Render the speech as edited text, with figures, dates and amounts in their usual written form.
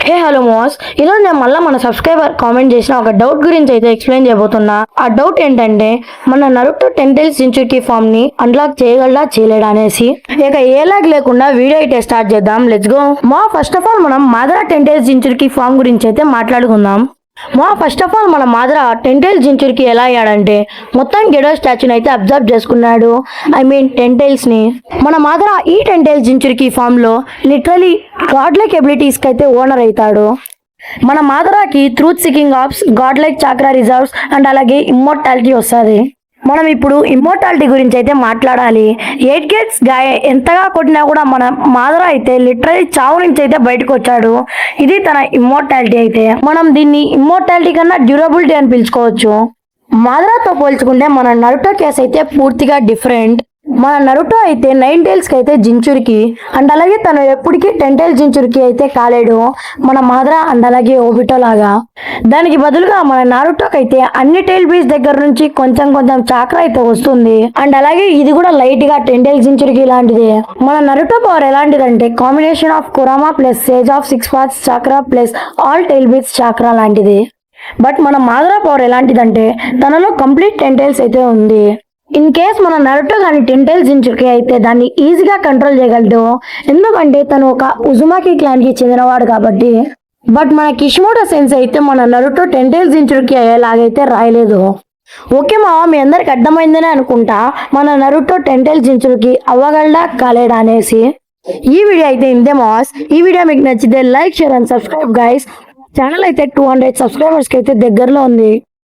Hey hello మోస్, ఈరోజు నేను మళ్ళీ మన సబ్స్క్రైబర్ కామెంట్ చేసిన ఒక డౌట్ గురించి అయితే ఎక్స్ప్లెయిన్ చేయబోతున్నా. ఆ డౌట్ ఏంటంటే మన నరుటో 10 టైల్స్ జించుర్కి ఫామ్ ని అన్లాక్ చేయగలడా చేయలేడా అనేసి. ఇక ఏ లాగ్ లేకుండా వీడియో అయితే స్టార్ట్ చేద్దాం. Let's go. First of all మనం మాదరా 10 టైల్స్ జించుర్కి ఫామ్ గురించి అయితే మాట్లాడుకుందాం. ఫస్ట్ ఆఫ్ ఆల్ మన మాదరా 10 టైల్స్ జించుర్కి ఎలా అయ్యాడంటే మొత్తం గెడో స్టాచ్యూని అయితే అబ్జర్వ్ చేసుకున్నాడు. ఐ మీన్ 10 టైల్స్ ని. మన మాదరా ఈ 10 టైల్స్ జించుర్కి ఫామ్ లో లిటరలీ గాడ్ లైక్ ఎబిలిటీస్ కి అయితే ఓనర్ అవుతాడు. మన మాదరాకి truth seeking orbs, god like chakra reserves and అలాగే ఇమ్మోర్టాలిటీ వస్తుంది. మనం ఇప్పుడు ఇమ్మోర్టాలిటీ గురించి అయితే మాట్లాడాలి. 8 గేట్స్ గాయ ఎంతగా కొట్టినా కూడా మన మాదరా అయితే లిటరలీ చావు నుంచి అయితే బయటకు వచ్చాడు. ఇది తన ఇమ్మోర్టాలిటీ. అయితే మనం దీన్ని ఇమ్మోర్టాలిటీ కన్నా డ్యూరబిలిటీ అని పిలుచుకోవచ్చు. మాదరాతో పోల్చుకుంటే మన నరుటో కేసు అయితే పూర్తిగా డిఫరెంట్. మన నరుటో అయితే 9 టైల్స్ కి అయితే జించురికి అండ్ అలాగే తను ఎప్పటికీ 10 టైల్స్ జించురికి అయితే కాలేడు మన మాదరా అండ్ అలాగే ఓబిటో లాగా. దానికి బదులుగా మన నారుటోకి అయితే అన్ని టైల్ బీస్ దగ్గర నుంచి కొంచెం కొంచెం చాక్రా అయితే వస్తుంది. అండ్ అలాగే ఇది కూడా లైట్ గా 10 టైల్స్ జించురికి లాంటిది. మన నరుటో పవర్ ఎలాంటిదంటే combination of Kurama plus sage of 6 paths chakra plus all tail beasts chakra లాంటిది. బట్ మన మాదరా పవర్ ఎలాంటిదంటే తనలో కంప్లీట్ 10 టైల్స్ అయితే ఉంది. ఇన్ కేస్ మన నరుటో కానీ 10 టైల్స్ జించుర్కి అయితే దాన్ని ఈజీగా కంట్రోల్ చేయగలడు, ఎందుకంటే తను ఒక ఉజుమాకి క్లాన్ కి చెందినవాడు కాబట్టి. బట్ మన కిషిమోటో సెన్స్ అయితే మన నరుటో 10 టైల్స్ జించుర్కి అయ్యేలాగైతే రాయలేదు. ఓకే మీ అందరికి అర్థమైందని అనుకుంటా మన నరుటో 10 టైల్స్ జించుర్కి అవ్వగలడా కాలేడా అనేసి. ఈ వీడియో అయితే ఇంతే మాస్. ఈ వీడియో మీకు నచ్చితే like, share and subscribe guys. Channel అయితే 200 సబ్స్క్రైబర్స్ కి అయితే దగ్గరలో ఉంది.